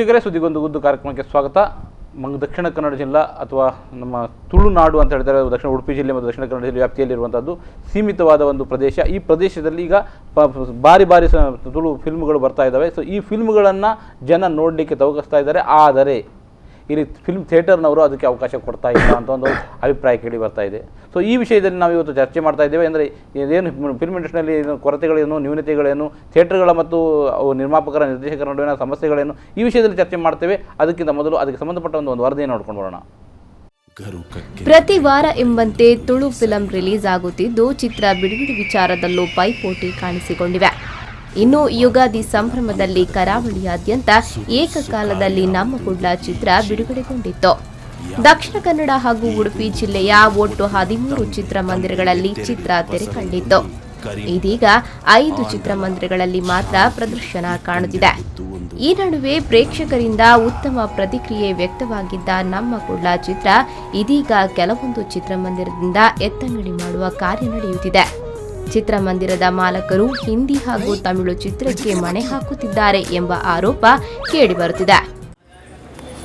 ವೀಕ್ಷಕರೇ, ಸುದ್ದಿಗೊಂದು ಗುದ್ದು ಕಾರ್ಯಕ್ರಮಕ್ಕೆ ಸ್ವಾಗತ. ದಕ್ಷಿಣ ಕನ್ನಡ ಜಿಲ್ಲಾ ಅಥವಾ ನಮ್ಮ ತುಳುನಾಡು ಅಂತ ಹೇಳ್ತಾರೆ, ದಕ್ಷಿಣ ಉಡುಪಿ ಜಿಲ್ಲೆ ಮತ್ತು ದಕ್ಷಿಣ ಕನ್ನಡ ಜಿಲ್ಲೆ ವ್ಯಾಪ್ತಿಯಲ್ಲಿರುವಂಥದ್ದು ಸೀಮಿತವಾದ ಒಂದು ಪ್ರದೇಶ. ಈ ಪ್ರದೇಶದಲ್ಲಿ ಈಗ ಬಾರಿ ತುಳು ಫಿಲ್ಮ್ಗಳು ಬರ್ತಾ ಇದ್ದಾವೆ. ಸೊ ಈ ಫಿಲ್ಮ್ಗಳನ್ನು ಜನ ನೋಡಲಿಕ್ಕೆ ತವಕಿಸ್ತಾ ಇದ್ದಾರೆ. ಆದರೆ ಇಲ್ಲಿ ಫಿಲ್ಮ್ ಥಿಯೇಟರ್ನವರು ಅದಕ್ಕೆ ಅವಕಾಶ ಕೊಡ್ತಾ ಇಲ್ಲ ಅಂತ ಒಂದು ಅಭಿಪ್ರಾಯ ಕೇಳಿ ಬರ್ತಾ ಇದೆ. ಸೊ ಈ ವಿಷಯದಲ್ಲಿ ನಾವು ಇವತ್ತು ಚರ್ಚೆ ಮಾಡ್ತಾ ಇದ್ದೇವೆ. ಅಂದರೆ ಇದೇನು ಫಿಲ್ಮ್ ಇಂಡಸ್ಟ್ರಿಯಲ್ಲಿ ಕೊರತೆಗಳೇನು, ನ್ಯೂನತೆಗಳೇನು, ಥಿಯೇಟರ್ಗಳ ಮತ್ತು ನಿರ್ಮಾಪಕರ ನಿರ್ದೇಶಕರ ನಡುವಿನ ಸಮಸ್ಯೆಗಳೇನು, ಈ ವಿಷಯದಲ್ಲಿ ಚರ್ಚೆ ಮಾಡ್ತೇವೆ. ಅದಕ್ಕಿಂತ ಮೊದಲು ಅದಕ್ಕೆ ಸಂಬಂಧಪಟ್ಟ ಒಂದು ವರದಿಯನ್ನು ನೋಡ್ಕೊಂಡು ಬರೋಣ. ಪ್ರತಿ ವಾರ ಎಂಬಂತೆ ತುಳು ಫಿಲಂ ರಿಲೀಸ್ ಆಗುತ್ತಿದ್ದು, ಚಿತ್ರ ಬಿಡುಗಡೆ ವಿಚಾರದಲ್ಲೂ ಪೈಪೋಟಿ ಕಾಣಿಸಿಕೊಂಡಿವೆ. ಇನ್ನು ಯುಗಾದಿ ಸಂಭ್ರಮದಲ್ಲಿ ಕರಾವಳಿಯಾದ್ಯಂತ ಏಕಕಾಲದಲ್ಲಿ ನಮ್ಮ ಕುಡ್ಲ ಚಿತ್ರ ಬಿಡುಗಡೆಗೊಂಡಿತ್ತು. ದಕ್ಷಿಣ ಕನ್ನಡ ಹಾಗೂ ಉಡುಪಿ ಜಿಲ್ಲೆಯ ಒಟ್ಟು 13 ಚಿತ್ರಮಂದಿರಗಳಲ್ಲಿ ಚಿತ್ರ ತೆರೆ ಕಂಡಿತ್ತು. ಇದೀಗ 5 ಚಿತ್ರಮಂದಿರಗಳಲ್ಲಿ ಮಾತ್ರ ಪ್ರದರ್ಶನ ಕಾಣುತ್ತಿದೆ. ಈ ನಡುವೆ ಪ್ರೇಕ್ಷಕರಿಂದ ಉತ್ತಮ ಪ್ರತಿಕ್ರಿಯೆ ವ್ಯಕ್ತವಾಗಿದ್ದ ನಮ್ಮ ಕುಡ್ಲ ಚಿತ್ರ ಇದೀಗ ಕೆಲವೊಂದು ಚಿತ್ರಮಂದಿರದಿಂದ ಎತ್ತಂಗಡಿ ಮಾಡುವ ಕಾರ್ಯ ನಡೆಯುತ್ತಿದೆ. ಚಿತ್ರಮಂದಿರದ ಮಾಲಕರು ಹಿಂದಿ ಹಾಗೂ ತಮಿಳು ಚಿತ್ರಕ್ಕೆ ಮಣೆ ಹಾಕುತ್ತಿದ್ದಾರೆ ಎಂಬ ಆರೋಪ ಕೇಳಿಬರುತ್ತಿದೆ.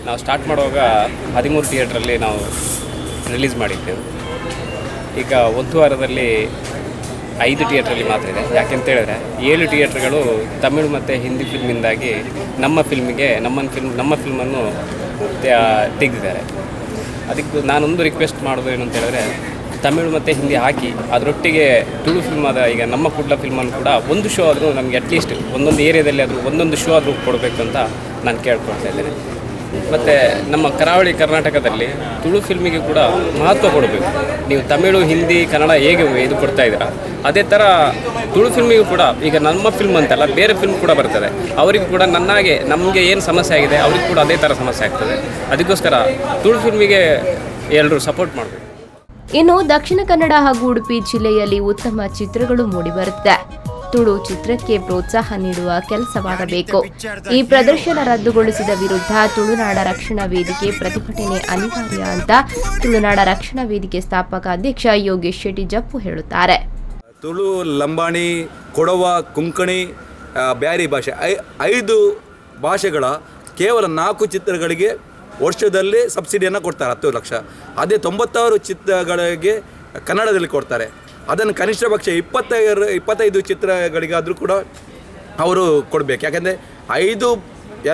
ನಾವು ಸ್ಟಾರ್ಟ್ ಮಾಡುವಾಗ 13 ಥಿಯೇಟ್ರಲ್ಲಿ ನಾವು ರಿಲೀಸ್ ಮಾಡಿದ್ದೆವು. ಈಗ ಒಂದು ವಾರದಲ್ಲಿ 5 ಥಿಯೇಟ್ರಲ್ಲಿ ಮಾತ್ರ ಇದೆ. ಯಾಕೆಂತ ಹೇಳಿದ್ರೆ 7 ಥಿಯೇಟ್ರ್ಗಳು ತಮಿಳು ಮತ್ತು ಹಿಂದಿ ಫಿಲ್ಮಿಂದಾಗಿ ನಮ್ಮ ಫಿಲ್ಮನ್ನು ತೆಗೆದಿದ್ದಾರೆ. ಅದಕ್ಕೆ ನಾನೊಂದು ರಿಕ್ವೆಸ್ಟ್ ಮಾಡೋದು ಏನು ಅಂತ ಹೇಳಿದ್ರೆ, ತಮಿಳು ಮತ್ತು ಹಿಂದಿ ಹಾಕಿ ಅದರೊಟ್ಟಿಗೆ ತುಳು ಫಿಲ್ಮ್ ಆದ ಈಗ ನಮ್ಮ ಕುಡ್ಲ ಫಿಲ್ಮನ್ನು ಕೂಡ ಒಂದು ಶೋ ಆದರೂ ನಮಗೆ ಅಟ್ಲೀಸ್ಟ್ ಒಂದೊಂದು ಏರಿಯಾದಲ್ಲಿ ಆದರೂ ಒಂದೊಂದು ಶೋ ಆದರೂ ಕೊಡಬೇಕು ಅಂತ ನಾನು ಕೇಳ್ಕೊಳ್ತಾ ಇದ್ದೇನೆ. ಮತ್ತು ನಮ್ಮ ಕರಾವಳಿ ಕರ್ನಾಟಕದಲ್ಲಿ ತುಳು ಫಿಲ್ಮಿಗೆ ಕೂಡ ಮಹತ್ವ ಕೊಡಬೇಕು. ನೀವು ತಮಿಳು, ಹಿಂದಿ, ಕನ್ನಡ ಹೇಗೆ ಇದು ಕೊಡ್ತಾ ಇದ್ದೀರಾ, ಅದೇ ಥರ ತುಳು ಫಿಲ್ಮಿಗೂ ಕೂಡ ಈಗ ನಮ್ಮ ಫಿಲ್ಮ್ ಅಂತಲ್ಲ ಬೇರೆ ಫಿಲ್ಮ್ ಕೂಡ ಬರ್ತದೆ. ಅವರಿಗೂ ಕೂಡ ನಮಗೆ ಏನು ಸಮಸ್ಯೆ ಆಗಿದೆ ಅವ್ರಿಗೂ ಕೂಡ ಅದೇ ಥರ ಸಮಸ್ಯೆ ಆಗ್ತದೆ. ಅದಕ್ಕೋಸ್ಕರ ತುಳು ಫಿಲ್ಮಿಗೆ ಎಲ್ಲರೂ ಸಪೋರ್ಟ್ ಮಾಡಬೇಕು. ಇನ್ನು ದಕ್ಷಿಣ ಕನ್ನಡ ಹಾಗೂ ಉಡುಪಿ ಜಿಲ್ಲೆಯಲ್ಲಿ ಉತ್ತಮ ಚಿತ್ರಗಳು ಮೂಡಿಬರುತ್ತದೆ. ತುಳು ಚಿತ್ರಕ್ಕೆ ಪ್ರೋತ್ಸಾಹ ನೀಡುವ ಕೆಲಸವಾಗಬೇಕು. ಈ ಪ್ರದರ್ಶನ ರದ್ದುಗೊಳಿಸಿದ ವಿರುದ್ಧ ತುಳುನಾಡ ರಕ್ಷಣಾ ವೇದಿಕೆ ಪ್ರತಿಭಟನೆ ಅನಿವಾರ್ಯ ಅಂತ ತುಳುನಾಡ ರಕ್ಷಣಾ ವೇದಿಕೆ ಸ್ಥಾಪಕ ಅಧ್ಯಕ್ಷ ಯೋಗೇಶ್ ಶೆಟ್ಟಿ ಜಪ್ಪು ಹೇಳುತ್ತಾರೆ. ತುಳು, ಲಂಬಾಣಿ, ಕೊಡವ, ಕೊಂಕಣಿ, ಬ್ಯಾರಿ ಭಾಷೆ 5 ಭಾಷೆಗಳ ಕೇವಲ 4 ಚಿತ್ರಗಳಿಗೆ ವರ್ಷದಲ್ಲಿ ಸಬ್ಸಿಡಿಯನ್ನು ಕೊಡ್ತಾರೆ 10 ಲಕ್ಷ. ಅದೇ 96 ಚಿತ್ರಗಳಿಗೆ ಕನ್ನಡದಲ್ಲಿ ಕೊಡ್ತಾರೆ. ಅದನ್ನು ಕನಿಷ್ಠ ಪಕ್ಷ 25 ಚಿತ್ರಗಳಿಗಾದರೂ ಕೂಡ ಅವರು ಕೊಡಬೇಕು. ಯಾಕೆಂದರೆ 5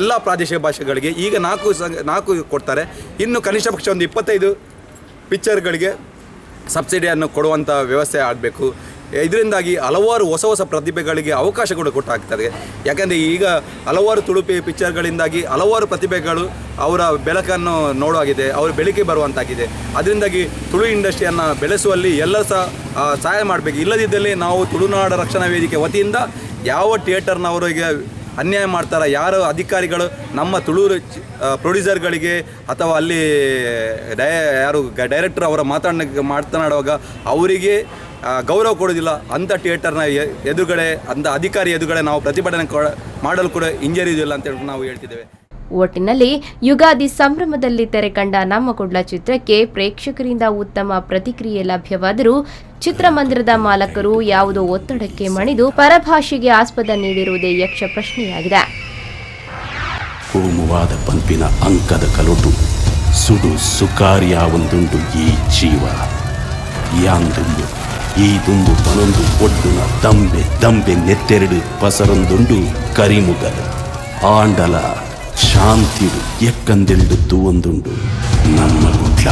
ಎಲ್ಲ ಪ್ರಾದೇಶಿಕ ಭಾಷೆಗಳಿಗೆ ಈಗ 4 ಕೊಡ್ತಾರೆ. ಇನ್ನು ಕನಿಷ್ಠ ಪಕ್ಷ ಒಂದು 25 ಪಿಕ್ಚರ್ಗಳಿಗೆ ಸಬ್ಸಿಡಿಯನ್ನು ಕೊಡುವಂಥ ವ್ಯವಸ್ಥೆ ಆಗಬೇಕು. ಇದರಿಂದಾಗಿ ಹಲವಾರು ಹೊಸ ಪ್ರತಿಭೆಗಳಿಗೆ ಅವಕಾಶ ಕೂಡ ಕೊಟ್ಟಾಗ್ತದೆ. ಯಾಕೆಂದರೆ ಈಗ ಹಲವಾರು ತುಳು ಪಿಕ್ಚರ್ಗಳಿಂದಾಗಿ ಹಲವಾರು ಪ್ರತಿಭೆಗಳು ಅವರ ಬೆಳಕನ್ನು ನೋಡುವಾಗಿದೆ, ಅವರ ಬೆಳಕಿಗೆ ಬರುವಂತಾಗಿದೆ. ಅದರಿಂದಾಗಿ ತುಳು ಇಂಡಸ್ಟ್ರಿಯನ್ನು ಬೆಳೆಸುವಲ್ಲಿ ಎಲ್ಲರೂ ಸಹ ಸಹಾಯ ಮಾಡಬೇಕು. ಇಲ್ಲದಿದ್ದಲ್ಲಿ ನಾವು ತುಳುನಾಡ ರಕ್ಷಣಾ ವೇದಿಕೆ ವತಿಯಿಂದ ಯಾವ ಥಿಯೇಟರ್ನವರಿಗೆ ಅನ್ಯಾಯ ಮಾಡ್ತಾರೆ, ಯಾರು ಅಧಿಕಾರಿಗಳು ನಮ್ಮ ತುಳು ಪ್ರೊಡ್ಯೂಸರ್ಗಳಿಗೆ ಅಥವಾ ಅಲ್ಲಿ ಯಾರು ಡೈರೆಕ್ಟರ್ ಅವರ ಮಾತನಾಡುವಾಗ ಅವರಿಗೆ ಗೌರವ ಕೊಡೋದಿಲ್ಲ, ಅಂಥ ಥಿಯೇಟರ್ನ ಎದುರುಗಡೆ ಅಂಥ ಅಧಿಕಾರಿ ಎದುರುಗಡೆ ನಾವು ಪ್ರತಿಭಟನೆ ಮಾಡಲು ಕೂಡ ಹಿಂಜರಿಯುವುದಿಲ್ಲ ಅಂತ ಹೇಳಿ ನಾವು ಹೇಳ್ತಿದ್ದೇವೆ. ಒಟ್ಟಿನಲ್ಲಿ ಯುಗಾದಿ ಸಂಭ್ರಮದಲ್ಲಿ ತೆರೆಕಂಡ ನಮ್ಮ ಕುಡ್ಲ ಚಿತ್ರಕ್ಕೆ ಪ್ರೇಕ್ಷಕರಿಂದ ಉತ್ತಮ ಪ್ರತಿಕ್ರಿಯೆ ಲಭ್ಯವಾದರೂ ಚಿತ್ರಮಂದಿರದ ಮಾಲಕರು ಯಾವುದೋ ಒತ್ತಡಕ್ಕೆ ಮಣಿದು ಪರಭಾಷೆಗೆ ಆಸ್ಪದ ನೀಡಿರುವುದೇ ಯಕ್ಷ ಪ್ರಶ್ನೆಯಾಗಿದೆ. ಕೋಮುವಾದ ಪಂಪಿನ ಅಂಕದ ಕಲೊಟು ಸುಡು ಸುಕಾರ್ಯ ಒಂದುಂಡು ಈ ಜೀವ ಯಾಂದುಂಡು ಈ ದುಂದು ಪನೊಂದು ಒಡ್ಡುನ ದಂಬೆ ನೆತ್ತೆರಡು ಪಸರೊಂದುಂಡು ಕರಿಮುಗಲು ಆಂಡಲ ಶಾಂತಿಡು ಎಕ್ಕಂದೆಲ್ಡು ತೂವೊಂದುಂಡು ನಮ್ಮ ಕುಡ್ಲ.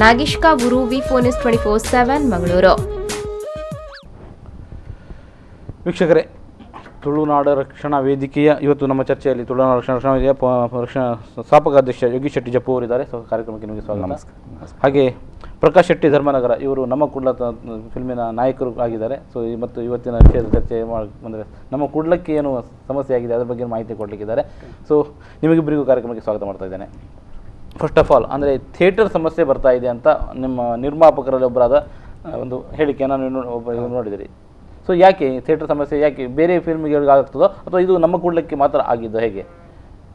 ನಾಗೇಶ್ ಕಾವೂರು, ವಿ4 ನ್ಯೂಸ್ 24/7 ಮಂಗಳೂರು. ವೀಕ್ಷಕರೇ, ತುಳುನಾಡ ರಕ್ಷಣಾ ವೇದಿಕೆಯ ಇವತ್ತು ನಮ್ಮ ಚರ್ಚೆಯಲ್ಲಿ ತುಳುನಾಡ ರಕ್ಷಣಾ ವೇದಿಕೆಯ ಸ್ಥಾಪಕ ಅಧ್ಯಕ್ಷ ಯೋಗೇಶ್ ಶೆಟ್ಟಿ ಜಪ್ಪು ಅವರಿದ್ದಾರೆ. ಸೊ ಕಾರ್ಯಕ್ರಮಕ್ಕೆ ನಿಮಗೆ ಸ್ವಾಗತ. ಹಾಗೆ ಪ್ರಕಾಶ್ ಶೆಟ್ಟಿ ಧರ್ಮನಗರ ಇವರು ನಮ್ಮ ಕುಡ್ಲ ಫಿಲ್ಮಿನ ನಾಯಕರು ಆಗಿದ್ದಾರೆ. ಸೊ ಮತ್ತು ಇವತ್ತಿನ ವಿಷಯದ ಚರ್ಚೆ ಅಂದರೆ ನಮ್ಮ ಕುಡ್ಲಕ್ಕೆ ಏನು ಸಮಸ್ಯೆ ಆಗಿದೆ ಅದರ ಬಗ್ಗೆ ಮಾಹಿತಿ ಕೊಡಲಿಕ್ಕಿದ್ದಾರೆ. ಸೊ ನಿಮಗಿಬ್ಬರಿಗೂ ಕಾರ್ಯಕ್ರಮಕ್ಕೆ ಸ್ವಾಗತ ಮಾಡ್ತಾ ಇದ್ದೇನೆ. ಫಸ್ಟ್ ಆಫ್ ಆಲ್ ಅಂದರೆ ಥಿಯೇಟರ್ ಸಮಸ್ಯೆ ಬರ್ತಾ ಇದೆ ಅಂತ ನಿಮ್ಮ ನಿರ್ಮಾಪಕರಲ್ಲಿ ಒಬ್ಬರಾದ ಒಂದು ಹೇಳಿಕೆಯನ್ನು ನೀವು ನೋಡಿದಿರಿ. ಸೊ ಯಾಕೆ ಥಿಯೇಟರ್ ಸಮಸ್ಯೆ, ಯಾಕೆ ಬೇರೆ ಫಿಲ್ಮ್ಗೆ ಆಗ್ತದೋ ಅಥವಾ ಇದು ನಮ್ಮ ಕುಡ್ಲಕ್ಕೆ ಮಾತ್ರ ಆಗಿದ್ದು ಹೇಗೆ?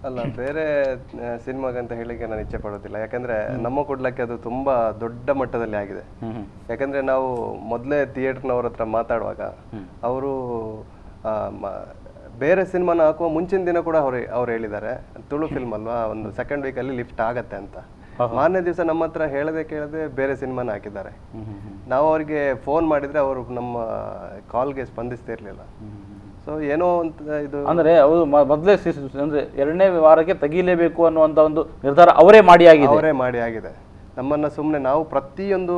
ಅಲ್ಲ, ಬೇರೆ ಸಿನಿಮಾಗಂತ ಹೇಳಿಕ್ಕೆ ನಾನು ಇಚ್ಛೆ ಪಡೋದಿಲ್ಲ. ಯಾಕಂದ್ರೆ ನಮ್ಮ ಕುಡ್ಲಕ್ಕೆ ಅದು ತುಂಬಾ ದೊಡ್ಡ ಮಟ್ಟದಲ್ಲಿ ಆಗಿದೆ. ಯಾಕಂದ್ರೆ ನಾವು ಮೊದಲೇ ಥಿಯೇಟರ್ನವ್ರ ಹತ್ರ ಮಾತಾಡುವಾಗ ಅವರು ಬೇರೆ ಸಿನಿಮಾನ ಹಾಕುವ ಮುಂಚಿನ ದಿನ ಕೂಡ ಅವ್ರು ಹೇಳಿದ್ದಾರೆ, ತುಳು ಫಿಲ್ಮ್ ಅಲ್ವಾ, ಒಂದು ಸೆಕೆಂಡ್ ವೀಕಲ್ಲಿ ಲಿಫ್ಟ್ ಆಗತ್ತೆ ಅಂತ. ಮಾರನೇ ದಿವಸ ನಮ್ಮ ಹತ್ರ ಕೇಳದೆ ಬೇರೆ ಸಿನಿಮಾನ ಹಾಕಿದ್ದಾರೆ. ನಾವು ಅವರಿಗೆ ಫೋನ್ ಮಾಡಿದ್ರೆ ಅವರು ನಮ್ಮ ಕಾಲ್ಗೆ ಸ್ಪಂದಿಸ್ತಿರ್ಲಿಲ್ಲ. ಸೊ ಏನೋ ಅಂತ ಇದು ಅಂದ್ರೆ ಅವರು ಮೊದಲೇ ಅಂದ್ರೆ 2ನೇ ವಾರಕ್ಕೆ ತೆಗೀಲೇಬೇಕು ಅನ್ನುವಂತ ಒಂದು ನಿರ್ಧಾರ ಅವರೇ ಮಾಡಿ ಆಗಿದೆ. ನಮ್ಮನ್ನ ಸುಮ್ಮನೆ ನಾವು ಪ್ರತಿಯೊಂದು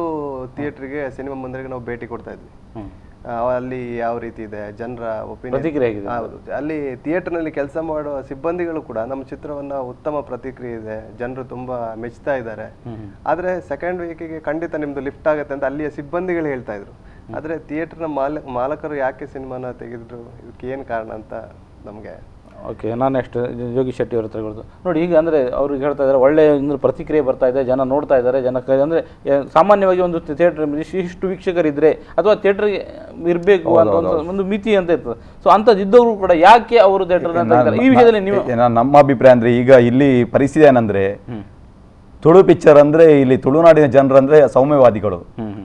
ಥಿಯೇಟರ್ಗೆ ಸಿನಿಮಾ ಮಂದಿರಕ್ಕೆ ನಾವು ಭೇಟಿ ಕೊಡ್ತಾ ಇದ್ವಿ. ಅಲ್ಲಿ ಯಾವ ರೀತಿ ಇದೆ ಜನರ ಒಪಿನಿಯನ್, ಹೌದು, ಅಲ್ಲಿ ಥಿಯೇಟರ್ನಲ್ಲಿ ಕೆಲಸ ಮಾಡುವ ಸಿಬ್ಬಂದಿಗಳು ಕೂಡ ನಮ್ಮ ಚಿತ್ರವನ್ನ ಉತ್ತಮ ಪ್ರತಿಕ್ರಿಯೆ ಇದೆ, ಜನರು ತುಂಬಾ ಮೆಚ್ತಾ ಇದ್ದಾರೆ. ಆದ್ರೆ ಸೆಕೆಂಡ್ ವೀಕಿಗೆ ಖಂಡಿತ ನಿಮ್ದು ಲಿಫ್ಟ್ ಆಗುತ್ತೆ ಅಂತ ಅಲ್ಲಿಯ ಸಿಬ್ಬಂದಿಗಳು ಹೇಳ್ತಾ ಇದ್ರು. ಆದ್ರೆ ಥಿಯೇಟರ್ನ ಮಾಲಕರು ಯಾಕೆ ಸಿನಿಮಾನ ತೆಗೆದ್ರು, ಇದಕ್ಕೆ ಏನು ಕಾರಣ ಅಂತ ನಮಗೆ. ಓಕೆ, ನಾನು ನೆಕ್ಸ್ಟ್ ಯೋಗೀಶ್ ಶೆಟ್ಟಿ ಅವ್ರ ಹತ್ರ ಹೇಳ್ದು ನೋಡಿ. ಈಗ ಅಂದರೆ ಅವ್ರಿಗೆ ಹೇಳ್ತಾ ಇದ್ದಾರೆ ಒಳ್ಳೆ ಪ್ರತಿಕ್ರಿಯೆ ಬರ್ತಾ ಇದೆ, ಜನ ನೋಡ್ತಾ ಇದ್ದಾರೆ. ಅಂದರೆ ಸಾಮಾನ್ಯವಾಗಿ ಒಂದು ಥಿಯೇಟರ್ ಇಷ್ಟು ವೀಕ್ಷಕರಿದ್ದರೆ ಅಥವಾ ಥಿಯೇಟರ್ಗೆ ಇರಬೇಕು ಅಂತ ಒಂದು ಮಿತಿ ಅಂತ ಇರ್ತದೆ. ಸೊ ಅಂಥದ್ದು ಇದ್ದವರು ಕೂಡ ಯಾಕೆ ಅವರು ಥಿಯೇಟರ್ ಅಂತ ಈ ವಿಷಯದಲ್ಲಿ ನೀವು ನಮ್ಮ ಅಭಿಪ್ರಾಯ ಅಂದರೆ, ಈಗ ಇಲ್ಲಿ ಪರಿಸ್ಥಿತಿ ಏನಂದರೆ, ತುಳು ಪಿಕ್ಚರ್ ಅಂದರೆ ಇಲ್ಲಿ ತುಳುನಾಡಿನ ಜನರು ಅಂದರೆ ಸೌಮ್ಯವಾದಿಗಳು.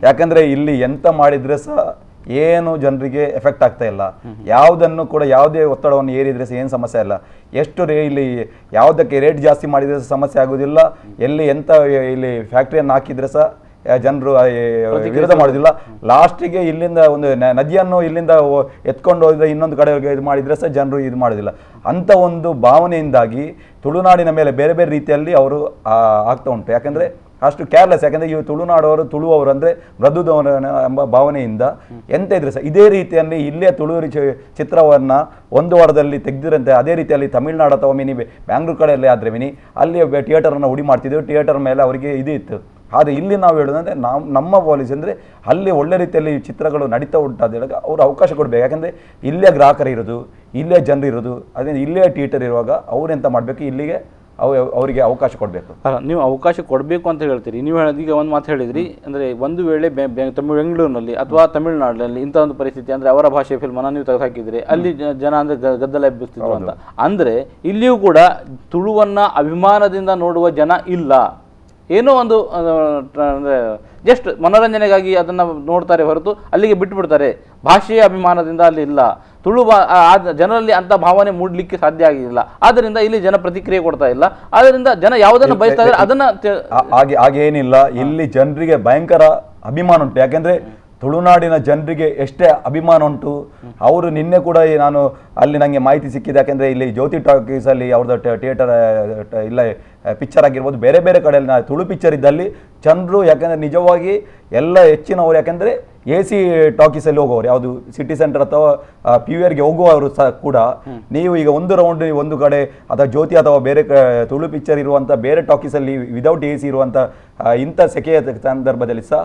ಯಾಕಂದರೆ ಇಲ್ಲಿ ಎಂತ ಮಾಡಿದರೆ ಸಹ ಏನು ಜನರಿಗೆ ಎಫೆಕ್ಟ್ ಆಗ್ತಾ ಇಲ್ಲ. ಯಾವುದನ್ನು ಕೂಡ ಯಾವುದೇ ಒತ್ತಡವನ್ನು ಏರಿದ್ರೆ ಸಹ ಏನು ಸಮಸ್ಯೆ ಇಲ್ಲ. ಎಷ್ಟು ಇಲ್ಲಿ ಯಾವುದಕ್ಕೆ ರೇಟ್ ಜಾಸ್ತಿ ಮಾಡಿದರೆ ಸಹ ಸಮಸ್ಯೆ ಆಗೋದಿಲ್ಲ. ಎಲ್ಲಿ ಎಂತ ಇಲ್ಲಿ ಫ್ಯಾಕ್ಟ್ರಿಯನ್ನು ಹಾಕಿದ್ರೆ ಸಹ ಜನರು ವಿರೋಧ ಮಾಡೋದಿಲ್ಲ. ಲಾಸ್ಟಿಗೆ ಇಲ್ಲಿಂದ ಒಂದು ನದಿಯನ್ನು ಇಲ್ಲಿಂದ ಎತ್ಕೊಂಡು ಹೋದ್ರೆ ಇನ್ನೊಂದು ಕಡೆ ಇದು ಮಾಡಿದ್ರೆ ಸಹ ಜನರು ಇದು ಮಾಡೋದಿಲ್ಲ. ಅಂಥ ಒಂದು ಭಾವನೆಯಿಂದಾಗಿ ತುಳುನಾಡಿನ ಮೇಲೆ ಬೇರೆ ಬೇರೆ ರೀತಿಯಲ್ಲಿ ಅವರು ಆಗ್ತಾ ಉಂಟು. ಯಾಕಂದರೆ ಅಷ್ಟು ಕೇರ್ಲೆಸ್. ಯಾಕಂದರೆ ಇವು ತುಳುನಾಡವರು ತುಳುವವರು ಅಂದರೆ ಮೃದುದವರ ಎಂಬ ಭಾವನೆಯಿಂದ ಎಂತ ಇದ್ರೆ ಸಹ ಇದೇ ರೀತಿಯಲ್ಲಿ ಇಲ್ಲೇ ತುಳು ಚಿತ್ರವನ್ನು 1 ವಾರದಲ್ಲಿ ತೆಗೆದಿರಂತೆ ಅದೇ ರೀತಿಯಲ್ಲಿ ತಮಿಳುನಾಡು ಅಥವಾ ಮಿನಿ ಬ್ಯಾಂಗ್ಳೂರು ಕಡೆಯಲ್ಲಿ ಆದರೆ ಮಿನಿ ಅಲ್ಲಿ ಥಿಯೇಟರನ್ನು ಉಡಿ ಮಾಡ್ತಿದ್ದೆವು. ಥಿಯೇಟರ್ ಮೇಲೆ ಅವರಿಗೆ ಇದು ಇತ್ತು. ಆದರೆ ಇಲ್ಲಿ ನಾವು ಹೇಳೋದಂದರೆ ನಮ್ಮ ಪಾಲಿಸಿ ಅಂದರೆ ಅಲ್ಲಿ ಒಳ್ಳೆ ರೀತಿಯಲ್ಲಿ ಚಿತ್ರಗಳು ನಡೀತಾ ಉಂಟಾದ ಹೇಳೋಕೆ ಅವರು ಅವಕಾಶ ಕೊಡಬೇಕು. ಯಾಕಂದರೆ ಇಲ್ಲೇ ಗ್ರಾಹಕರು ಇರೋದು, ಇಲ್ಲೇ ಜನರು ಇರೋದು, ಅದರಿಂದ ಇಲ್ಲೇ ಥಿಯೇಟರ್ ಇರುವಾಗ ಅವ್ರು ಎಂತ ಮಾಡಬೇಕು, ಇಲ್ಲಿಗೆ ಅವರಿಗೆ ಅವಕಾಶ ಕೊಡಬೇಕು. ನೀವು ಅವಕಾಶ ಕೊಡಬೇಕು ಅಂತ ಹೇಳ್ತೀರಿ. ನೀವು ಈಗ ಒಂದು ಮಾತು ಹೇಳಿದ್ರಿ, ಅಂದರೆ ಒಂದು ವೇಳೆ ಬೆಂಗಳೂರಿನಲ್ಲಿ ಅಥವಾ ತಮಿಳುನಾಡಿನಲ್ಲಿ ಇಂಥ ಒಂದು ಪರಿಸ್ಥಿತಿ ಅಂದರೆ ಅವರ ಭಾಷೆಯ ಫಿಲ್ಮನ್ನು ನೀವು ತೆಗೆದು ಹಾಕಿದ್ರಿ, ಅಲ್ಲಿ ಜನ ಅಂದರೆ ಗದ್ದಲ ಎಬ್ಬಿಸ್ತಿದ್ರು ಅಂತ. ಅಂದರೆ ಇಲ್ಲಿಯೂ ಕೂಡ ತುಳುವನ್ನು ಅಭಿಮಾನದಿಂದ ನೋಡುವ ಜನ ಇಲ್ಲ. ಏನೋ ಒಂದು ಅಂದರೆ ಜಸ್ಟ್ ಮನೋರಂಜನೆಗಾಗಿ ಅದನ್ನು ನೋಡ್ತಾರೆ ಹೊರತು ಅಲ್ಲಿಗೆ ಬಿಟ್ಟುಬಿಡ್ತಾರೆ. ಭಾಷೆಯ ಅಭಿಮಾನದಿಂದ ಅಲ್ಲಿ ಇಲ್ಲ. ತುಳು ಜನರಲ್ಲಿ ಅಂಥ ಭಾವನೆ ಮೂಡಲಿಕ್ಕೆ ಸಾಧ್ಯ ಆಗಿಲ್ಲ. ಆದ್ದರಿಂದ ಇಲ್ಲಿ ಜನ ಪ್ರತಿಕ್ರಿಯೆ ಕೊಡ್ತಾ ಇಲ್ಲ. ಆದ್ದರಿಂದ ಜನ ಯಾವುದನ್ನು ಬಯಸ್ತಾ ಇದ್ದಾರೆ ಅದನ್ನು ಹಾಗೇನಿಲ್ಲ. ಇಲ್ಲಿ ಜನರಿಗೆ ಭಯಂಕರ ಅಭಿಮಾನ ಉಂಟು. ಯಾಕೆಂದರೆ ತುಳುನಾಡಿನ ಜನರಿಗೆ ಎಷ್ಟೇ ಅಭಿಮಾನ ಉಂಟು. ಅವರು ನಿನ್ನೆ ಕೂಡ ನಾನು ಅಲ್ಲಿ ನನಗೆ ಮಾಹಿತಿ ಸಿಕ್ಕಿದೆ. ಯಾಕೆಂದರೆ ಇಲ್ಲಿ ಜ್ಯೋತಿ ಟಾಕೀಸಲ್ಲಿ ಅವ್ರದ್ದು ಥಿಯೇಟರ್ ಇಲ್ಲ ಪಿಕ್ಚರ್ ಆಗಿರ್ಬೋದು, ಬೇರೆ ಬೇರೆ ಕಡೆಯಲ್ಲಿ ತುಳು ಪಿಕ್ಚರ್ ಇದ್ದಲ್ಲಿ ಜನರು ಯಾಕೆಂದರೆ ನಿಜವಾಗಿ ಎಲ್ಲ ಹೆಚ್ಚಿನವರು ಯಾಕೆಂದರೆ AC ಟಾಕೀಸಲ್ಲಿ ಹೋಗೋರು, ಯಾವುದು ಸಿಟಿ ಸೆಂಟರ್ ಅಥವಾ PVRಗೆ ಹೋಗುವವರು ಸಹ ಕೂಡ ನೀವು ಈಗ ಒಂದು ರೌಂಡ್ ಒಂದು ಕಡೆ ಅಥವಾ ಜ್ಯೋತಿ ಅಥವಾ ಬೇರೆ ತುಳು ಪಿಕ್ಚರ್ ಇರುವಂಥ ಬೇರೆ ಟಾಕೀಸಲ್ಲಿ ವಿದೌಟ್ AC ಇರುವಂಥ ಇಂಥ ಸೆಕೆಯ ಸಂದರ್ಭದಲ್ಲಿ ಸಹ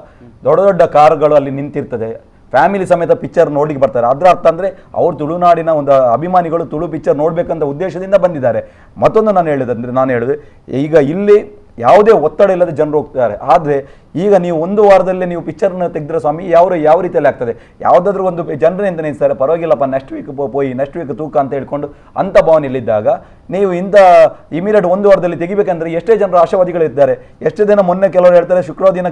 ದೊಡ್ಡ ದೊಡ್ಡ ಕಾರುಗಳು ಅಲ್ಲಿ ನಿಂತಿರ್ತದೆ. ಫ್ಯಾಮಿಲಿ ಸಮೇತ ಪಿಕ್ಚರ್ ನೋಡ್ಲಿಕ್ಕೆ ಬರ್ತಾರೆ. ಅದರ ಅರ್ಥ ಅಂದರೆ ಅವರು ತುಳುನಾಡಿನ ಒಂದು ಅಭಿಮಾನಿಗಳು ತುಳು ಪಿಕ್ಚರ್ ನೋಡಬೇಕಂತ ಉದ್ದೇಶದಿಂದ ಬಂದಿದ್ದಾರೆ. ಮತ್ತೊಂದು ನಾನು ಹೇಳಿದೆ ಈಗ ಇಲ್ಲಿ ಯಾವುದೇ ಒತ್ತಡ ಇಲ್ಲದೆ ಜನರು ಹೋಗ್ತಾರೆ. ಆದರೆ ಈಗ ನೀವು 1 ವಾರದಲ್ಲೇ ನೀವು ಪಿಕ್ಚರ್ನ ತೆಗೆದ್ರೆ ಸ್ವಾಮಿ ಯಾವ ರೀತಿಯಲ್ಲಿ ಆಗ್ತದೆ. ಯಾವುದಾದ್ರೂ ಒಂದು ಜನರು ಅಂತ ನಿಲ್ಲಿಸ್ತಾರೆ, ಪರವಾಗಿಲ್ಲಪ್ಪ ನೆಕ್ಸ್ಟ್ ವೀಕ್ ತೂಕ ಅಂತ ಹೇಳ್ಕೊಂಡು ಅಂಥ ಭಾವನೆಯಲ್ಲಿದ್ದಾಗ ನೀವು ಇಂಥ ಇಮಿಡಿಯೇಟ್ 1 ವಾರದಲ್ಲಿ ತೆಗಿಬೇಕಂದ್ರೆ ಎಷ್ಟೇ ಜನರು ಆಶಾವಾದಿಗಳಿದ್ದಾರೆ. ಎಷ್ಟೇ ದಿನ ಮೊನ್ನೆ ಕೆಲವರು ಹೇಳ್ತಾರೆ, ಶುಕ್ರವಾರ ದಿನ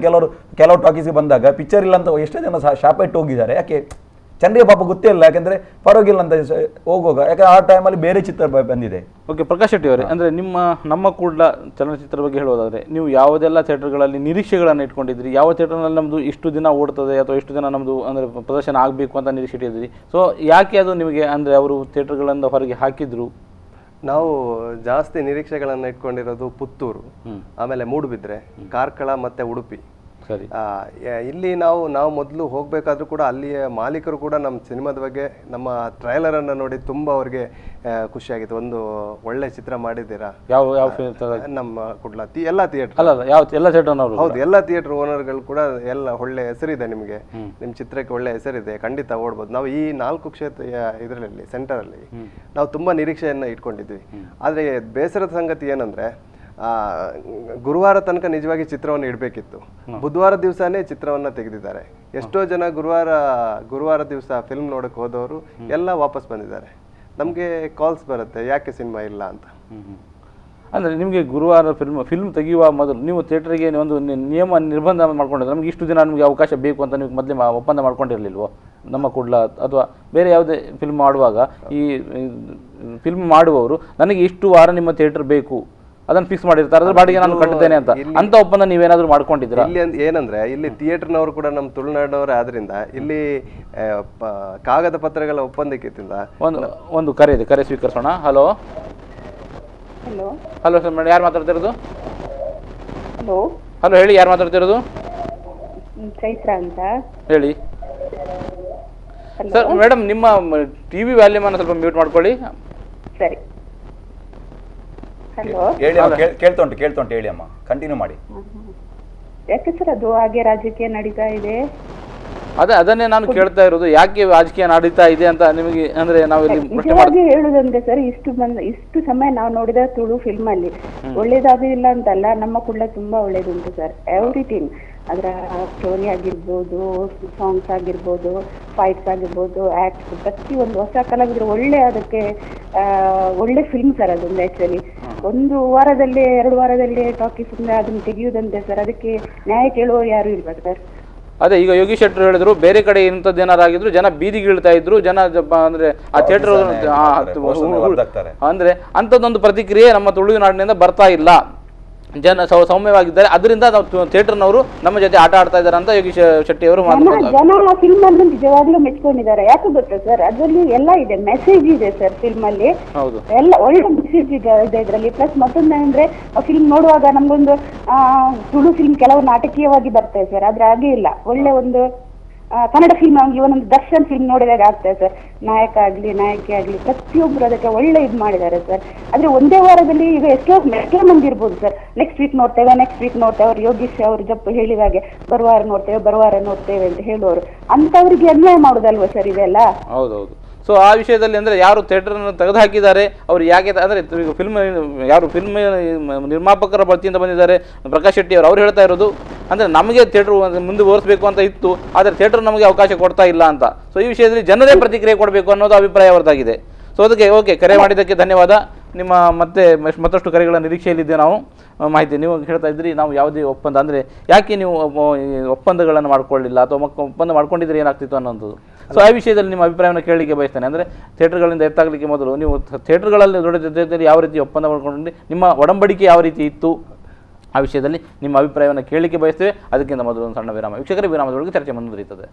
ಕೆಲವರು ಟಾಕೀಸ್ಗೆ ಬಂದಾಗ ಪಿಕ್ಚರ್ ಇಲ್ಲ ಅಂತ ಎಷ್ಟೇ ಜನ ಶಾಪ ಹೋಗಿದ್ದಾರೆ. ಯಾಕೆ ಜನರಿಗೆ ಪಾಪ ಗೊತ್ತೇ ಇಲ್ಲ. ಯಾಕೆಂದರೆ ಪರವಾಗಿಲ್ಲ ಅಂತ ಹೋಗುವಾಗ, ಯಾಕಂದರೆ ಆ ಟೈಮಲ್ಲಿ ಬೇರೆ ಚಿತ್ರ ಬಂದಿದೆ. ಓಕೆ, ಪ್ರಕಾಶ್ ಶೆಟ್ಟಿ ಅವರೇ, ಅಂದರೆ ನಮ್ಮ ಕೂಡ ಚಲನಚಿತ್ರ ಬಗ್ಗೆ ಹೇಳೋದಾದರೆ ನೀವು ಯಾವುದೆಲ್ಲ ಥಿಯೇಟರ್ಗಳಲ್ಲಿ ನಿರೀಕ್ಷೆಗಳನ್ನು ಇಟ್ಕೊಂಡಿದ್ರಿ? ಯಾವ ಥಿಯೇಟರ್ನಲ್ಲಿ ನಮ್ಮದು ಇಷ್ಟು ದಿನ ಓಡ್ತದೆ ಅಥವಾ ಇಷ್ಟು ದಿನ ನಮ್ಮದು ಅಂದರೆ ಪ್ರದರ್ಶನ ಆಗಬೇಕು ಅಂತ ನಿರೀಕ್ಷೆ ಇಟ್ಟಿದ್ರಿ? ಸೊ ಯಾಕೆ ಅದು ನಿಮಗೆ ಅಂದರೆ ಅವರು ಥಿಯೇಟರ್ಗಳಿಂದ ಹೊರಗೆ ಹಾಕಿದ್ರು? ನಾವು ಜಾಸ್ತಿ ನಿರೀಕ್ಷೆಗಳನ್ನು ಇಟ್ಕೊಂಡಿರೋದು ಪುತ್ತೂರು, ಆಮೇಲೆ ಮೂಡುಬಿದ್ರೆ, ಕಾರ್ಕಳ ಮತ್ತು ಉಡುಪಿ. ಸರಿ, ಇಲ್ಲಿ ನಾವು ಮೊದಲು ಹೋಗಬೇಕಾದ್ರೂ ಕೂಡ ಅಲ್ಲಿಯ ಮಾಲೀಕರು ಕೂಡ ನಮ್ಮ ಸಿನಿಮಾದ ಬಗ್ಗೆ ನಮ್ಮ ಟ್ರೈಲರನ್ನು ನೋಡಿ ತುಂಬ ಅವ್ರಿಗೆ ಖುಷಿಯಾಗಿತ್ತು. ಒಂದು ಒಳ್ಳೆ ಚಿತ್ರ ಮಾಡಿದ್ದೀರಾ. ಯಾವ ನಮ್ಮ ಕುಡ್ಲ ಎಲ್ಲ ಥಿಯೇಟರ್ ಎಲ್ಲ ಥಿಯೇಟರ್ ಹೌದು, ಎಲ್ಲ ಥಿಯೇಟರ್ ಓನರ್ಗಳು ಕೂಡ ಎಲ್ಲ ಒಳ್ಳೆ ಹೆಸರಿದೆ, ನಿಮಗೆ ನಿಮ್ಮ ಚಿತ್ರಕ್ಕೆ ಒಳ್ಳೆ ಹೆಸರಿದೆ, ಖಂಡಿತ ಓಡ್ಬೋದು. ನಾವು ಈ 4 ಕ್ಷೇತ್ರ ಇದರಲ್ಲಿ ಸೆಂಟರಲ್ಲಿ ನಾವು ತುಂಬ ನಿರೀಕ್ಷೆಯನ್ನು ಇಟ್ಕೊಂಡಿದ್ವಿ. ಆದರೆ ಬೇಸರದ ಸಂಗತಿ ಏನಂದರೆ ಗುರುವಾರ ತನಕ ನಿಜವಾಗಿ ಚಿತ್ರವನ್ನು ಇಡಬೇಕಿತ್ತು. ಬುಧವಾರ ದಿವಸನೇ ಚಿತ್ರವನ್ನು ತೆಗೆದಿದ್ದಾರೆ. ಎಷ್ಟೋ ಜನ ಗುರುವಾರ ದಿವಸ ಫಿಲ್ಮ್ ನೋಡಕ್ಕೆ ಹೋದವರು ಎಲ್ಲ ವಾಪಸ್ ಬಂದಿದ್ದಾರೆ. ನಮಗೆ ಕಾಲ್ಸ್ ಬರುತ್ತೆ, ಯಾಕೆ ಸಿನಿಮಾ ಇಲ್ಲ ಅಂತ. ಅಂದರೆ ನಿಮಗೆ ಗುರುವಾರ ಫಿಲ್ಮ್ ತೆಗೆಯುವ ಮೊದಲು ನೀವು ಥಿಯೇಟ್ರಿಗೆ ಒಂದು ನಿಯಮ ನಿರ್ಬಂಧ ಮಾಡ್ಕೊಂಡಿದ್ರೆ ನಮಗೆ ಇಷ್ಟು ದಿನ ನಮಗೆ ಅವಕಾಶ ಬೇಕು ಅಂತ ನೀವು ಮೊದಲೇ ಒಪ್ಪಂದ ಮಾಡ್ಕೊಂಡಿರಲಿಲ್ವೋ ನಮ್ಮ ಕೂಡಲ ಅಥವಾ ಬೇರೆ ಯಾವುದೇ ಫಿಲ್ಮ್ ಮಾಡುವಾಗ ಈ ಫಿಲ್ಮ್ ಮಾಡುವವರು ನನಗೆ ಇಷ್ಟು ವಾರ ನಿಮ್ಮ ಥಿಯೇಟರ್ ಬೇಕು ಅದನ್ನು ಫಿಕ್ಸ್ ಮಾಡಿರ್ತಾರೆ, ಅದ್ರ ಬಾಡಿಗೆ ನಾನು ಕಟ್ಟುತ್ತೇನೆ ಅಂತ ಒಪ್ಪಂದ ನೀವೇನಾದರೂ ಮಾಡ್ಕೊಂಡಿದ್ದೀರಾ? ಇಲ್ಲಿ ಏನಂದ್ರೆ ಇಲ್ಲಿ ಥಿಯೇಟರ್ನವರು ಕೂಡ ನಮ್ಮ ತುಳುನಾಡಿನವರು ಆದ್ರಿಂದ ಇಲ್ಲಿ ಕಾಗದ ಪತ್ರಗಳ ಒಪ್ಪಂದಕ್ಕಿಂತ ಒಂದು ಕರೆ ಸ್ವೀಕರಿಸೋಣ. Hello hello hello sir madam, ಯಾರು ಮಾತಾಡ್ತಿರೋದು? ಹಲೋ ಹಲೋ ಹೇಳಿ, ಯಾರು ಮಾತಾಡ್ತಿರೋದು? ಚೈತ್ರ ಅಂತ ಹೇಳಿ ಸರ್. ಮೇಡಮ್ ನಿಮ್ಮ ಟಿವಿ ವ್ಯಾಲ್ಯೂಮ್ ಅನ್ನು ಸ್ವಲ್ಪ ಮ್ಯೂಟ್ ಮಾಡ್ಕೊಳ್ಳಿ. ಸರಿ. ಹಲೋ ಹೇಳಿ ಅಮ್ಮ, ಕೇಳ್ತುಂಟು ಹೇಳಿ ಅಮ್ಮ, ಕಂಟಿನ್ಯೂ ಮಾಡಿ. ಯಾಕೆ ಸರ್ ಅದು ಹಾಗೆ ರಾಜಕೀಯ ನಡೀತಾ ಇದೆ? ಅದನ್ನೇ ನಾನು ಕೇಳ್ತಾ ಇರೋದು, ಯಾಕೆ ರಾಜಕೀಯ ನಡೀತಾ ಇದೆ ಅಂತ ನಿಮಗೆ ಅಂದ್ರೆ ನಾವಿಲ್ಲಿ ಪ್ರಶ್ನೆ ನಿಜವಾಗಿ ಹೇಳುದಂದ್ರೆ ಸರ್, ಇಷ್ಟು ಸಮಯ ನಾವು ನೋಡಿದ ತುಳು ಫಿಲ್ಮ್ ಅಲ್ಲಿ ಒಳ್ಳೇದಾಗಿಲ್ಲ ಅಂತಲ್ಲ, ನಮ್ಮ ಕೂಡ ತುಂಬಾ ಒಳ್ಳೇದುಂಟು ಸರ್. ಎವ್ರಿಥಿಂಗ್, ಅದರ ಸ್ಟೋರಿ ಆಗಿರ್ಬೋದು, ಸಾಂಗ್ಸ್ ಆಗಿರ್ಬೋದು, ಫೈಟ್ಸ್ ಆಗಿರ್ಬೋದು, ಆಕ್ಟ್ಸ್, ಪ್ರತಿಯೊಂದು ಹೊಸ ಕಲಾವಿದರು ಒಳ್ಳೆ ಅದಕ್ಕೆ ಒಳ್ಳೆ ಫಿಲ್ಮ್ ಸರ್ ಅದೊಂದು. ಆಕ್ಚುಲಿ 1 ವಾರದಲ್ಲಿ 2 ವಾರದಲ್ಲಿ ಟಾಕೀಸ್ ಅದನ್ನು ತೆಗೆಯುವುದಂತೆ ಸರ್, ಅದಕ್ಕೆ ನ್ಯಾಯ ಕೇಳುವವರು ಯಾರು ಇಲ್ವಾ ಸರ್? ಅದೇ ಈಗ ಯೋಗೀಶ್ ಶೆಟ್ಟರ್ ಹೇಳಿದ್ರು, ಬೇರೆ ಕಡೆ ಇಂಥದ್ದು ಏನಾರಾಗಿದ್ರು ಜನ ಬೀದಿಗೆ ಇಳ್ತಾ ಇದ್ರು, ಜನ ಅಂದ್ರೆ ಆ ಥಿಯೇಟರ್ ಅಂದ್ರೆ ಅಂಥದ್ದೊಂದು ಪ್ರತಿಕ್ರಿಯೆ ನಮ್ಮ ತುಳುನಾಡಿನಿಂದ ಬರ್ತಾ ಇಲ್ಲ. ಜನ ಸೌಮ್ಯವಾಗಿದ್ದಾರೆ, ಅದರಿಂದ ನಾವು ಥಿಯೇಟರ್ನವರು ನಮ್ಮ ಜೊತೆ ಆಟ ಆಡ್ತಾ ಇದ್ದಾರೆ ಅಂತ ಯೋಗೀಶ್ ಶೆಟ್ಟಿ ಅವರು ಜನ ಫಿಲ್ಮ್ ಅನ್ನು ನಿಜವಾಗ್ಲೂ ಮೆಚ್ಕೊಂಡಿದ್ದಾರೆ. ಯಾಕೆ ಗೊತ್ತಾ ಸರ್, ಅದರಲ್ಲಿ ಎಲ್ಲ ಇದೆ, ಮೆಸೇಜ್ ಇದೆ ಸರ್ ಫಿಲ್ಮ್ ಅಲ್ಲಿ, ಎಲ್ಲ ಒಳ್ಳೆ ಮೆಸೇಜ್ ಇದೆ ಇದರಲ್ಲಿ. ಪ್ಲಸ್ ಮತ್ತೊಂದೇನಂದ್ರೆ ಫಿಲ್ಮ್ ನೋಡುವಾಗ ನಮ್ಗೊಂದು ತುಳು ಫಿಲ್ಮ್ ಕೆಲವು ನಾಟಕೀಯವಾಗಿ ಬರ್ತದೆ ಸರ್, ಆದ್ರೆ ಹಾಗೆ ಇಲ್ಲ, ಒಳ್ಳೆ ಒಂದು ಕನ್ನಡ ಫಿಲ್ಮ್ ಆಗಲಿ ಒಂದೊಂದು ದರ್ಶನ್ ಫಿಲ್ಮ್ ನೋಡಿದಾಗ ಆಗ್ತದೆ ಸರ್, ನಾಯಕ ಆಗ್ಲಿ ನಾಯಕಿ ಆಗ್ಲಿ ಪ್ರತಿಯೊಬ್ಬರು ಅದಕ್ಕೆ ಒಳ್ಳೆ ಇದು ಮಾಡಿದ್ದಾರೆ ಸರ್. ಆದ್ರೆ ಒಂದೇ ವಾರದಲ್ಲಿ ಈಗ ಎಷ್ಟೋ ಮಂದಿ ಇರ್ಬೋದು ಸರ್, ನೆಕ್ಸ್ಟ್ ವೀಕ್ ನೋಡ್ತೇವೆ ಅವ್ರು ಯೋಗೀಶ್ ಅವರು ಜಪ್ಪು ಹೇಳಿದಾಗೆ ಬರುವಾರ ನೋಡ್ತೇವೆ ಅಂತ ಹೇಳುವವರು, ಅಂತವರಿಗೆ ಅನ್ಯಾಯ ಮಾಡುದಲ್ವಾ ಸರ್ ಇದೆಲ್ಲ? ಹೌದೌದು. ಸೊ ಆ ವಿಷಯದಲ್ಲಿ ಅಂದರೆ ಯಾರು ಥಿಯೇಟರ್ನ ತೆಗೆದು ಹಾಕಿದ್ದಾರೆ, ಅವರು ಯಾಕೆ ಅಂದರೆ ಈಗ ಫಿಲ್ಮ್ ನಿರ್ಮಾಪಕರ ಬಳಿಯಿಂದ ಬಂದಿದ್ದಾರೆ ಪ್ರಕಾಶ್ ಶೆಟ್ಟಿ ಅವರು ಹೇಳ್ತಾ ಇರೋದು ಅಂದರೆ ನಮಗೆ ಥಿಯೇಟರ್ ಮುಂದೆ ಓರಿಸಬೇಕು ಅಂತ ಇತ್ತು, ಆದರೆ ಥಿಯೇಟರ್ ನಮಗೆ ಅವಕಾಶ ಕೊಡ್ತಾ ಇಲ್ಲ ಅಂತ. ಸೊ ಈ ವಿಷಯದಲ್ಲಿ ಜನರೇ ಪ್ರತಿಕ್ರಿಯೆ ಕೊಡಬೇಕು ಅನ್ನೋದು ಅಭಿಪ್ರಾಯ ಅವರದಾಗಿದೆ. ಸೊ ಅದಕ್ಕೆ ಓಕೆ, ಕರೆ ಮಾಡಿದ್ದಕ್ಕೆ ಧನ್ಯವಾದ. ನಿಮ್ಮ ಮತ್ತಷ್ಟು ಕರೆಗಳ ನಿರೀಕ್ಷೆಯಲ್ಲಿದ್ದೆ ನಾವು. ಮಾಹಿತಿ ನೀವು ಹೇಳ್ತಾ ಇದ್ರಿ, ನಾವು ಯಾವುದೇ ಒಪ್ಪಂದ ಅಂದರೆ ಯಾಕೆ ನೀವು ಒಪ್ಪಂದಗಳನ್ನು ಮಾಡ್ಕೊಳ್ಳಿಲ್ಲ ಅಥವಾ ಒಪ್ಪಂದ ಮಾಡ್ಕೊಂಡಿದ್ರೆ ಏನಾಗ್ತಿತ್ತು ಅನ್ನೋದು. ಸೊ ಆ ವಿಷಯದಲ್ಲಿ ನಿಮ್ಮ ಅಭಿಪ್ರಾಯವನ್ನು ಕೇಳಲಿಕ್ಕೆ ಬಯಸ್ತೇನೆ. ಅಂದರೆ ಥಿಯೇಟರ್ಗಳಿಂದ ಎತ್ತಾಗಲಿಕ್ಕೆ ಮೊದಲು ನೀವು ಥಿಯೇಟರ್ಗಳಲ್ಲಿ ದೊಡ್ಡ ಜೊತೆಯಲ್ಲಿ ಯಾವ ರೀತಿ ಒಪ್ಪಂದ ಮಾಡ್ಕೊಂಡು ನಿಮ್ಮ ಒಡಂಬಡಿಕೆ ಯಾವ ರೀತಿ ಇತ್ತು, ಆ ವಿಷಯದಲ್ಲಿ ನಿಮ್ಮ ಅಭಿಪ್ರಾಯವನ್ನು ಕೇಳಲಿಕ್ಕೆ ಬಯಸ್ತೇವೆ. ಅದಕ್ಕಿಂತ ಮೊದಲು ಒಂದು ಸಣ್ಣ ವಿರಾಮ. ವೀಕ್ಷಕರೇ, ವಿರಾಮದೊಳಗೆ ಚರ್ಚೆ ಮುಂದುವರಿಯುತ್ತದೆ.